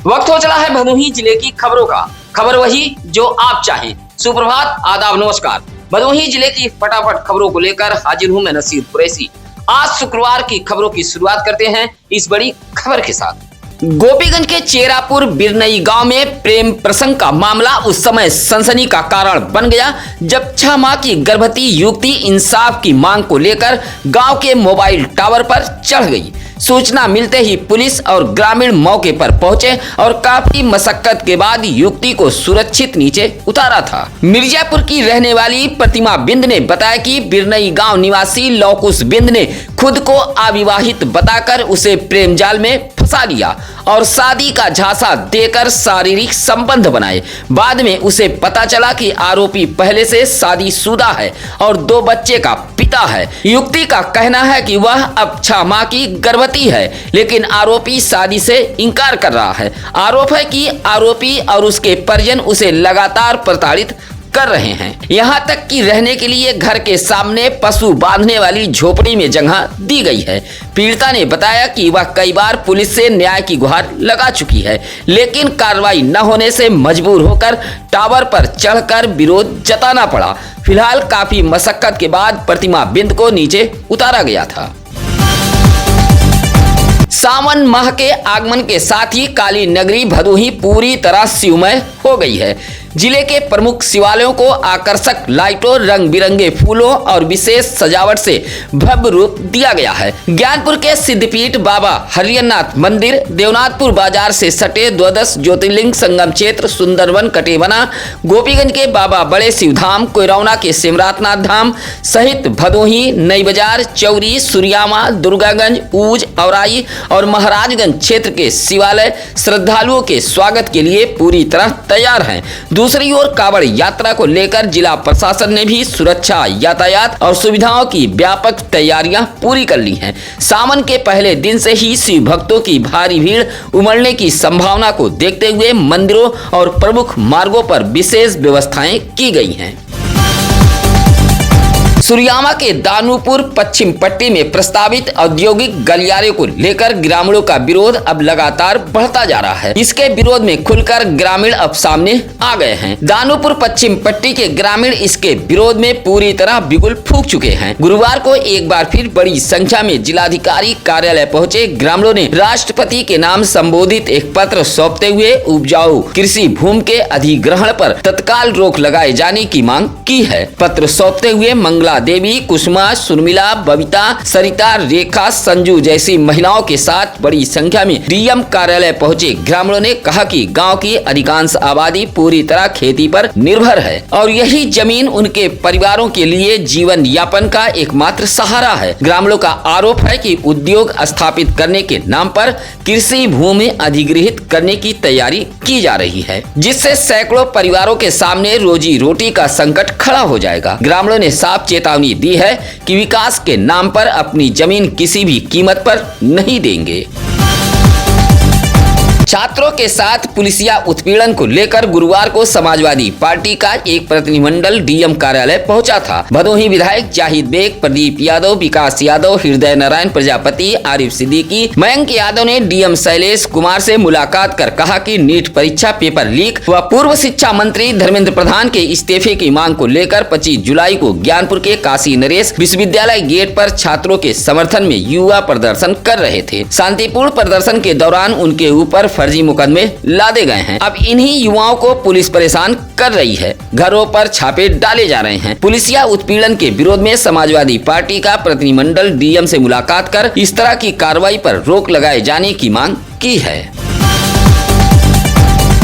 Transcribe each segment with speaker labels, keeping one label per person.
Speaker 1: वक्त हो चला है भदोही जिले की खबरों का। खबर वही जो आप चाहें। सुप्रभात, आदाब, नमस्कार। भदोही जिले की फटाफट खबरों को लेकर हाजिर हूं मैं नसीर कुरैशी। आज शुक्रवार की खबरों की शुरुआत करते हैं इस बड़ी खबर के साथ। गोपीगंज के चेरापुर बिरनई गांव में प्रेम प्रसंग का मामला उस समय सनसनी का कारण बन गया जब 6 माह की गर्भवती युवती इंसाफ की मांग को लेकर गांव के मोबाइल टावर पर चढ़ गई। सूचना मिलते ही पुलिस और ग्रामीण मौके पर पहुंचे और काफी मशक्कत के बाद युवती को सुरक्षित नीचे उतारा था। मिर्जापुर की रहने वाली प्रतिमा बिंद ने बताया कि बिरनई गांव निवासी लौकुश बिंद ने खुद को अविवाहित बताकर उसे प्रेम जाल में फंसा लिया और शादी का झांसा देकर शारीरिक संबंध बनाए। बाद में उसे पता चला कि आरोपी पहले से शादीशुदा है और 2 बच्चे का पिता है। युवती का कहना है कि वह अब 6 माह की गर्भवती है, लेकिन आरोपी शादी से इनकार कर रहा है। आरोप है कि आरोपी और उसके परिजन उसे लगातार प्रताड़ित कर रहे हैं। यहाँ तक कि रहने के लिए घर के सामने पशु बांधने वाली झोपड़ी में जगह दी गई है। पीड़िता ने बताया कि वह कई बार पुलिस से न्याय की गुहार लगा चुकी है, लेकिन कार्रवाई न होने से मजबूर होकर टावर पर चढ़कर विरोध जताना पड़ा। फिलहाल काफी मशक्कत के बाद प्रतिमा बिंद को नीचे उतारा गया था। सावन माह के आगमन के साथ ही काली नगरी भदोही पूरी तरह शिवमय हो गई है। जिले के प्रमुख शिवालयों को आकर्षक लाइटों, रंग बिरंगे फूलों और विशेष सजावट से भव्य रूप दिया गया है। ज्ञानपुर के सिद्धपीठ बाबा हरियरनाथ मंदिर, देवनाथपुर बाजार से सटे द्वादश ज्योतिर्लिंग संगम क्षेत्र सुंदरवन कटेबना, गोपीगंज के बाबा बड़े शिवधाम, कोयरौना के सिमरातनाथ धाम सहित भदोही, नई बाजार, चौरी, सुरियामा, दुर्गागंज, ऊज, औराई और महाराजगंज क्षेत्र के शिवालय श्रद्धालुओं के स्वागत के लिए पूरी तरह तैयार हैं। दूसरी ओर कांवड़ यात्रा को लेकर जिला प्रशासन ने भी सुरक्षा, यातायात और सुविधाओं की व्यापक तैयारियां पूरी कर ली हैं। सावन के पहले दिन से ही शिव भक्तों की भारी भीड़ उमड़ने की संभावना को देखते हुए मंदिरों और प्रमुख मार्गों पर विशेष व्यवस्थाएं की गई हैं। सुरियामा के दानूपुर पश्चिम पट्टी में प्रस्तावित औद्योगिक गलियारे को लेकर ग्रामीणों का विरोध अब लगातार बढ़ता जा रहा है। इसके विरोध में खुलकर ग्रामीण अब सामने आ गए हैं। दानूपुर पश्चिम पट्टी के ग्रामीण इसके विरोध में पूरी तरह बिगुल फूंक चुके हैं। गुरुवार को एक बार फिर बड़ी संख्या में जिलाधिकारी कार्यालय पहुंचे ग्रामीणों ने राष्ट्रपति के नाम संबोधित एक पत्र सौंपते हुए उपजाऊ कृषि भूमि के अधिग्रहण पर तत्काल रोक लगाए जाने की मांग की है। पत्र सौंपते हुए मंगला देवी, कुसुमा, सुर्मिला, बबीता, सरिता, रेखा, संजू जैसी महिलाओं के साथ बड़ी संख्या में डीएम कार्यालय पहुंचे ग्रामीणों ने कहा कि गांव की अधिकांश आबादी पूरी तरह खेती पर निर्भर है और यही जमीन उनके परिवारों के लिए जीवन यापन का एकमात्र सहारा है। ग्रामीणों का आरोप है कि उद्योग स्थापित करने के नाम पर कृषि भूमि अधिग्रहित करने की तैयारी की जा रही है, जिससे सैकड़ों परिवारों के सामने रोजी रोटी का संकट खड़ा हो जाएगा। ग्रामीणों ने साफ चेतावनी दी है कि विकास के नाम पर अपनी जमीन किसी भी कीमत पर नहीं देंगे। छात्रों के साथ पुलिसिया उत्पीड़न को लेकर गुरुवार को समाजवादी पार्टी का एक प्रतिनिधिमंडल डीएम कार्यालय पहुंचा था। भदोही विधायक जाहिद बेग, प्रदीप यादव, विकास यादव, हृदय नारायण प्रजापति, आरिफ सिद्दीकी, मयंक यादव ने डीएम शैलेश कुमार से मुलाकात कर कहा कि नीट परीक्षा पेपर लीक व पूर्व शिक्षा मंत्री धर्मेंद्र प्रधान के इस्तीफे की मांग को लेकर 25 जुलाई को ज्ञानपुर के काशी नरेश विश्वविद्यालय गेट पर छात्रों के समर्थन में युवा प्रदर्शन कर रहे थे। शांतिपूर्ण प्रदर्शन के दौरान उनके ऊपर फर्जी मुकदमे लादे गए हैं। अब इन्हीं युवाओं को पुलिस परेशान कर रही है। घरों पर छापे डाले जा रहे हैं। पुलिसिया उत्पीड़न के विरोध में समाजवादी पार्टी का प्रतिनिधिमंडल डीएम से मुलाकात कर इस तरह की कार्रवाई पर रोक लगाए जाने की मांग की है।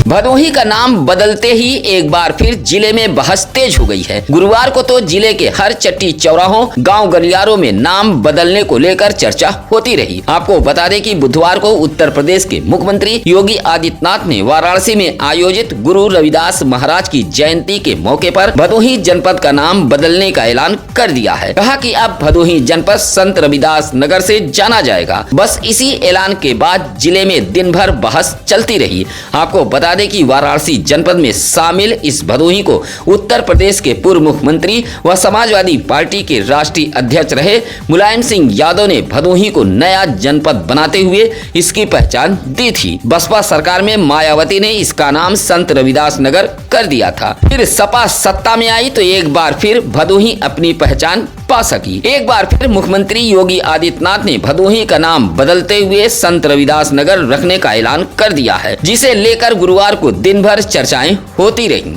Speaker 1: भदोही का नाम बदलते ही एक बार फिर जिले में बहस तेज हो गई है। गुरुवार को तो जिले के हर चट्टी चौराहों, गांव गलियारों में नाम बदलने को लेकर चर्चा होती रही। आपको बता दें कि बुधवार को उत्तर प्रदेश के मुख्यमंत्री योगी आदित्यनाथ ने वाराणसी में आयोजित गुरु रविदास महाराज की जयंती के मौके पर भदोही जनपद का नाम बदलने का ऐलान कर दिया है। कहा कि अब भदोही जनपद संत रविदास नगर से जाना जाएगा। बस इसी ऐलान के बाद जिले में दिन भर बहस चलती रही। आपको बता दें कि वाराणसी जनपद में शामिल इस भदोही को उत्तर प्रदेश के पूर्व मुख्यमंत्री व समाजवादी पार्टी के राष्ट्रीय अध्यक्ष रहे मुलायम सिंह यादव ने भदोही को नया जनपद बनाते हुए इसकी पहचान दी थी। बसपा सरकार में मायावती ने इसका नाम संत रविदास नगर कर दिया था। फिर सपा सत्ता में आई तो एक बार फिर भदोही अपनी पहचान पा सकी। एक बार फिर मुख्यमंत्री योगी आदित्यनाथ ने भदोही का नाम बदलते हुए संत रविदास नगर रखने का ऐलान कर दिया है, जिसे लेकर गुरुवार को दिन भर चर्चाएं होती रहीं।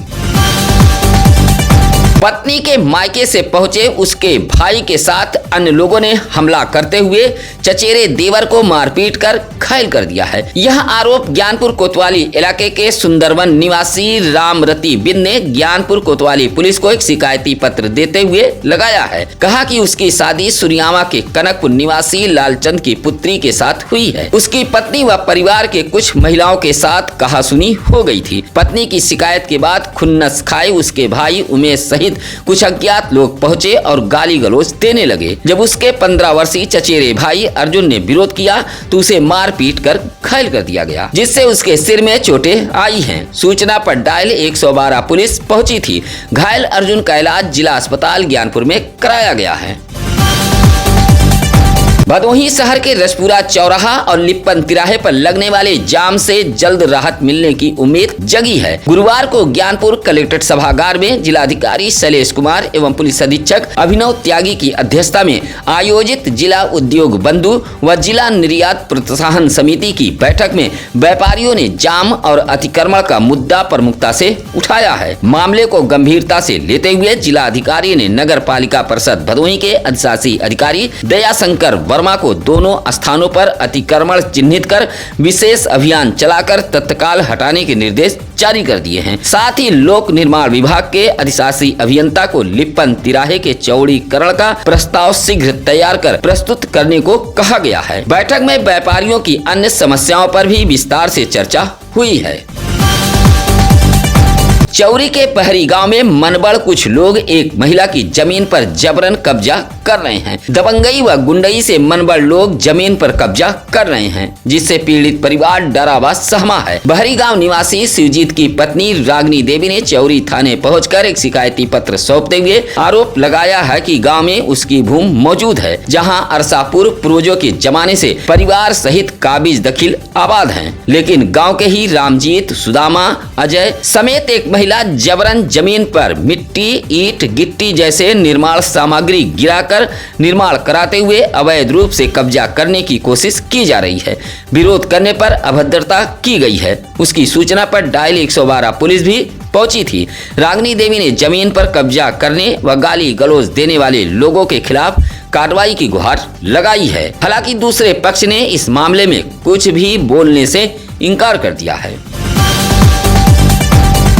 Speaker 1: पत्नी के मायके से पहुंचे उसके भाई के साथ अन्य लोगों ने हमला करते हुए चचेरे देवर को मारपीट कर घायल कर दिया है। यह आरोप ज्ञानपुर कोतवाली इलाके के सुंदरवन निवासी रामरती बिंद ने ज्ञानपुर कोतवाली पुलिस को एक शिकायती पत्र देते हुए लगाया है। कहा कि उसकी शादी सुरियामा के कनकपुर निवासी लालचंद की पुत्री के साथ हुई है। उसकी पत्नी व परिवार के कुछ महिलाओं के साथ कहासुनी हो गई थी। पत्नी की शिकायत के बाद खुन्नस खाए उसके भाई उमेश सहित कुछ अज्ञात लोग पहुंचे और गाली गलौज देने लगे। जब उसके 15 वर्षीय चचेरे भाई अर्जुन ने विरोध किया तो उसे मार पीट कर घायल कर दिया गया, जिससे उसके सिर में चोटें आई हैं। सूचना पर डायल 112 पुलिस पहुंची थी। घायल अर्जुन का इलाज जिला अस्पताल ज्ञानपुर में कराया गया है। भदोही शहर के रसपुरा चौराहा और लिप्पन तिराहे पर लगने वाले जाम से जल्द राहत मिलने की उम्मीद जगी है। गुरुवार को ज्ञानपुर कलेक्ट्रेट सभागार में जिलाधिकारी शैलेश कुमार एवं पुलिस अधीक्षक अभिनव त्यागी की अध्यक्षता में आयोजित जिला उद्योग बंधु व जिला निर्यात प्रोत्साहन समिति की बैठक में व्यापारियों ने जाम और अतिक्रमण का मुद्दा प्रमुखता से उठाया है। मामले को गंभीरता से लेते हुए जिलाधिकारी ने नगर पालिका परिषद भदोही के अधिशासी अधिकारी दयाशंकर वर्मा को दोनों स्थानों पर अतिक्रमण चिन्हित कर विशेष अभियान चलाकर तत्काल हटाने के निर्देश जारी कर दिए हैं। साथ ही लोक निर्माण विभाग के अधिशासी अभियंता को लिप्पन तिराहे के चौड़ीकरण का प्रस्ताव शीघ्र तैयार कर प्रस्तुत करने को कहा गया है। बैठक में व्यापारियों की अन्य समस्याओं पर भी विस्तार से चर्चा हुई है। चौरी के पहरी गांव में मनबड़ कुछ लोग एक महिला की जमीन पर जबरन कब्जा कर रहे हैं। दबंगई व गुंडई से मनबड़ लोग जमीन पर कब्जा कर रहे हैं, जिससे पीड़ित परिवार डरा व सहमा है। बहरी गांव निवासी शिवजीत की पत्नी रागनी देवी ने चौरी थाने पहुंचकर एक शिकायती पत्र सौंपते हुए आरोप लगाया है कि गांव में उसकी भूमि मौजूद है, जहां अरसापुर पूर्वजों के जमाने से परिवार सहित काबिज दखिल आबाद हैं। लेकिन गाँव के ही रामजीत, सुदामा, अजय समेत एक महिला जबरन जमीन पर मिट्टी, ईंट, गिट्टी जैसे निर्माण सामग्री गिराकर निर्माण कराते हुए अवैध रूप से कब्जा करने की कोशिश की जा रही है। विरोध करने पर अभद्रता की गई है। उसकी सूचना पर डायल 112 पुलिस भी पहुंची थी। रागनी देवी ने जमीन पर कब्जा करने व गाली गलौज देने वाले लोगों के खिलाफ कार्रवाई की गुहार लगाई है। हालांकि दूसरे पक्ष ने इस मामले में कुछ भी बोलने से इनकार कर दिया है।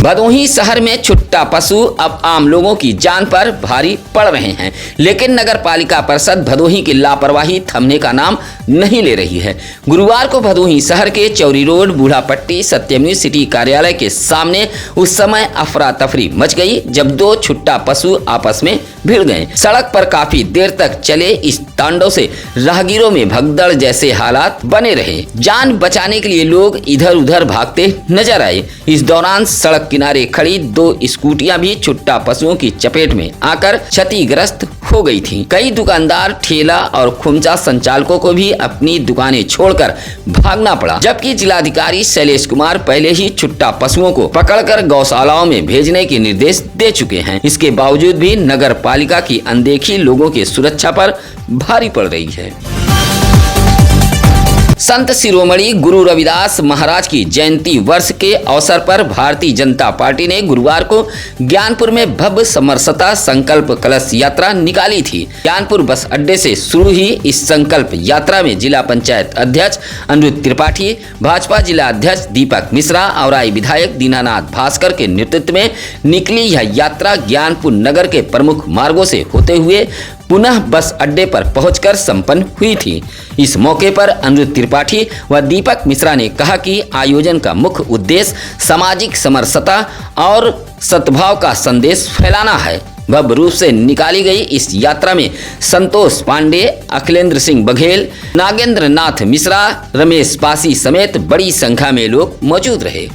Speaker 1: भदोही शहर में छुट्टा पशु अब आम लोगों की जान पर भारी पड़ रहे हैं, लेकिन नगर पालिका परिषद भदोही की लापरवाही थमने का नाम नहीं ले रही है। गुरुवार को भदोही शहर के चौरी रोड बूढ़ापट्टी सत्यम सिटी कार्यालय के सामने उस समय अफरा तफरी मच गई जब दो छुट्टा पशु आपस में भिड़ गए। सड़क पर काफी देर तक चले इस तांडव से राहगीरों में भगदड़ जैसे हालात बने रहे। जान बचाने के लिए लोग इधर उधर भागते नजर आए। इस दौरान सड़क किनारे खड़ी दो स्कूटियां भी छुट्टा पशुओं की चपेट में आकर क्षतिग्रस्त हो गई थीं। कई दुकानदार, ठेला और खुमचा संचालकों को भी अपनी दुकानें छोड़कर भागना पड़ा, जबकि जिलाधिकारी शैलेश कुमार पहले ही छुट्टा पशुओं को पकड़कर गौशालाओं में भेजने के निर्देश दे चुके हैं। इसके बावजूद भी नगर पालिका की अनदेखी लोगों की सुरक्षा पर भारी पड़ रही है। संत शिरोमणि गुरु रविदास महाराज की जयंती वर्ष के अवसर पर भारतीय जनता पार्टी ने गुरुवार को ज्ञानपुर में भव्य समरसता संकल्प कलश यात्रा निकाली थी। ज्ञानपुर बस अड्डे से शुरू हुई इस संकल्प यात्रा में जिला पंचायत अध्यक्ष अनिरुद्ध त्रिपाठी, भाजपा जिला अध्यक्ष दीपक मिश्रा और विधायक दीनानाथ भास्कर के नेतृत्व में निकली यह यात्रा ज्ञानपुर नगर के प्रमुख मार्गों से होते हुए पुनः बस अड्डे पर पहुंचकर संपन्न हुई थी। इस मौके पर अनिरुद्ध त्रिपाठी व दीपक मिश्रा ने कहा कि आयोजन का मुख्य उद्देश्य सामाजिक समरसता और सद्भाव का संदेश फैलाना है। भव्य रूप से निकाली गई इस यात्रा में संतोष पांडे, अखिलेंद्र सिंह बघेल, नागेंद्र नाथ मिश्रा, रमेश पासी समेत बड़ी संख्या में लोग मौजूद रहे।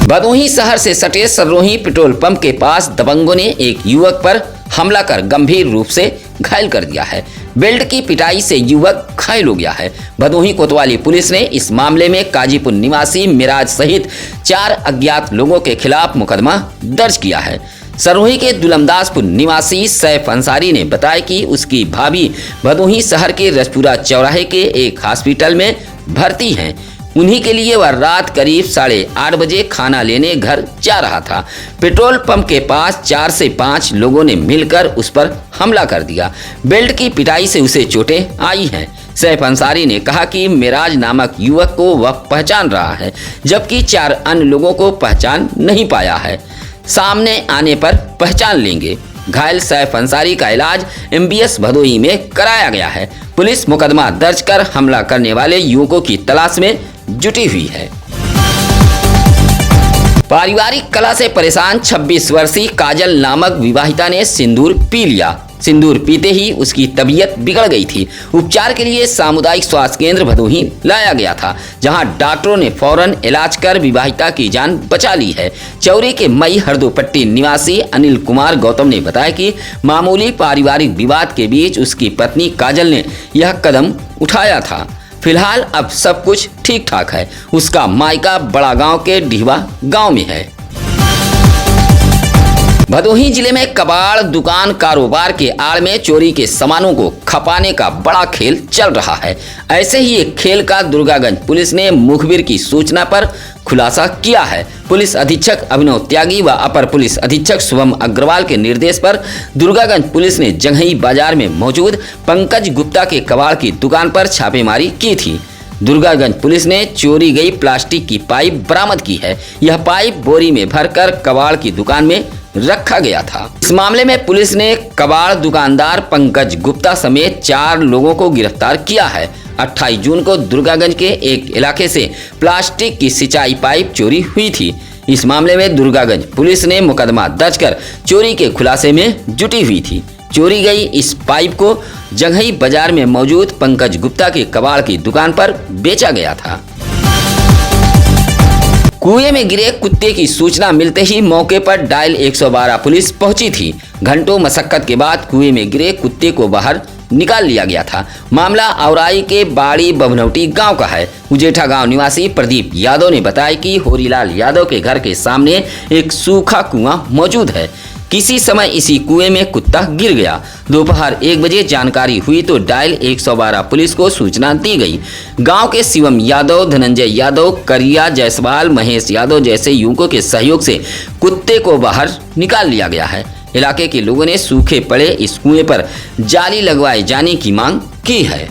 Speaker 1: भदोही शहर से सटे सररोही पेट्रोल पंप के पास दबंगों ने एक युवक पर हमला कर गंभीर रूप से घायल कर दिया है। बेल्ट की पिटाई से युवक घायल हो गया है। भदोही कोतवाली पुलिस ने इस मामले में काजीपुर निवासी मिराज सहित 4 अज्ञात लोगों के खिलाफ मुकदमा दर्ज किया है। सररोही के दुलमदासपुर निवासी सैफ अंसारी ने बताया कि उसकी भाभी भदोही शहर के रसपुरा चौराहे के एक हॉस्पिटल में भर्ती हैं। उन्हीं के लिए वह रात करीब 8:30 बजे खाना लेने घर जा रहा था। पेट्रोल पंप के पास 4 से 5 लोगों ने मिलकर उस पर हमला कर दिया। बेल्ट की पिटाई से उसे चोटें आई हैं। सैफ अंसारी ने कहा कि मिराज नामक युवक को वह पहचान रहा है, जबकि 4 अन्य लोगों को पहचान नहीं पाया है। सामने आने पर पहचान लेंगे। घायल सैफ अंसारी का इलाज MBS भदोही में कराया गया है। पुलिस मुकदमा दर्ज कर हमला करने वाले युवकों की तलाश में जुटी हुई है। पारिवारिक कलह से परेशान 26 वर्षीय काजल नामक विवाहिता ने सिंदूर पी लिया। सिंदूर पीते ही उसकी तबीयत बिगड़ गई थी। उपचार के लिए सामुदायिक स्वास्थ्य केंद्र भदोही लाया गया था, जहां डॉक्टरों ने फौरन इलाज कर विवाहिता की जान बचा ली है। चौरी के मई हरदोपट्टी निवासी अनिल कुमार गौतम ने बताया कि मामूली पारिवारिक विवाद के बीच उसकी पत्नी काजल ने यह कदम उठाया था। फिलहाल अब सब कुछ ठीक ठाक है। उसका मायका बड़ा गांव के डिहवा गांव में है। भदोही जिले में कबाड़ दुकान कारोबार के आड़ में चोरी के सामानों को खपाने का बड़ा खेल चल रहा है। ऐसे ही एक खेल का दुर्गागंज पुलिस ने मुखबिर की सूचना पर खुलासा किया है। पुलिस अधीक्षक अभिनव त्यागी व अपर पुलिस अधीक्षक शुभम अग्रवाल के निर्देश पर दुर्गागंज पुलिस ने जंघई बाजार में मौजूद पंकज गुप्ता के कबाड़ की दुकान पर छापेमारी की थी। दुर्गागंज पुलिस ने चोरी गई प्लास्टिक की पाइप बरामद की है। यह पाइप बोरी में भरकर कबाड़ की दुकान में रखा गया था। इस मामले में पुलिस ने कबाड़ दुकानदार पंकज गुप्ता समेत 4 लोगों को गिरफ्तार किया है। 28 जून को दुर्गागंज के एक इलाके से प्लास्टिक की सिंचाई पाइप चोरी हुई थी। इस मामले में दुर्गागंज पुलिस ने मुकदमा दर्ज कर चोरी के खुलासे में जुटी हुई थी। चोरी गई इस पाइप को जंघई बाजार में मौजूद पंकज गुप्ता के कबाड़ की दुकान पर बेचा गया था। कुएं में गिरे कुत्ते की सूचना मिलते ही मौके पर डायल 112 पुलिस पहुंची थी। घंटों मशक्कत के बाद कुएं में गिरे कुत्ते को बाहर निकाल लिया गया था। मामला औराई के बाड़ी बभनौटी गांव का है। उजेठा गांव निवासी प्रदीप यादव ने बताया कि होरीलाल यादव के घर के सामने एक सूखा कुआं मौजूद है। किसी समय इसी कुएं में कुत्ता गिर गया। दोपहर 1 बजे जानकारी हुई तो डायल 112 पुलिस को सूचना दी गई। गांव के शिवम यादव, धनंजय यादव, करिया जायसवाल, महेश यादव जैसे युवकों के सहयोग से कुत्ते को बाहर निकाल लिया गया है। इलाके के लोगों ने सूखे पड़े इस कुएं पर जाली लगवाए जाने की मांग की है।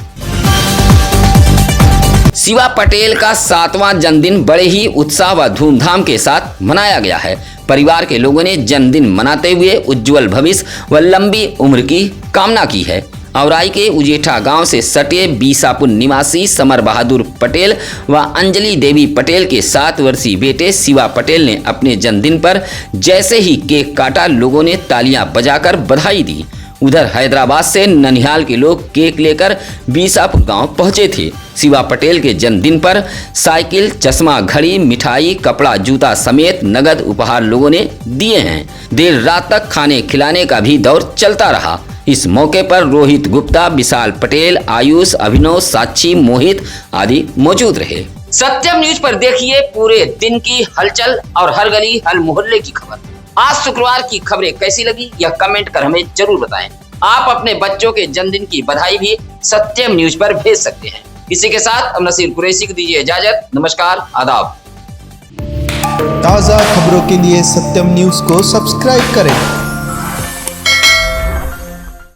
Speaker 1: शिवा पटेल का 7वां जन्मदिन बड़े ही उत्साह व धूमधाम के साथ मनाया गया है। परिवार के लोगों ने जन्मदिन मनाते हुए उज्जवल भविष्य व लंबी उम्र की कामना की है। औराई के उजेठा गांव से सटे बीसापुर निवासी समर बहादुर पटेल व अंजलि देवी पटेल के 7 वर्षीय बेटे शिवा पटेल ने अपने जन्मदिन पर जैसे ही केक काटा, लोगों ने तालियां बजाकर बधाई दी। उधर हैदराबाद से ननिहाल के लोग केक लेकर बीसापुर गांव पहुंचे थे। शिवा पटेल के जन्मदिन पर साइकिल, चश्मा, घड़ी, मिठाई, कपड़ा, जूता समेत नगद उपहार लोगों ने दिए हैं। देर रात तक खाने खिलाने का भी दौर चलता रहा। इस मौके पर रोहित गुप्ता, विशाल पटेल, आयुष, अभिनव, साक्षी, मोहित आदि मौजूद रहे। सत्यम न्यूज पर देखिए पूरे दिन की हलचल और हर गली हर मोहल्ले की खबर। आज शुक्रवार की खबरें कैसी लगी यह कमेंट कर हमें जरूर बताएं। आप अपने बच्चों के जन्मदिन की बधाई भी सत्यम न्यूज पर भेज सकते हैं। इसी के साथ अब नसीर कुरैशी को दीजिए इजाजत। नमस्कार, आदाब।
Speaker 2: ताज़ा खबरों के लिए सत्यम न्यूज को सब्सक्राइब करें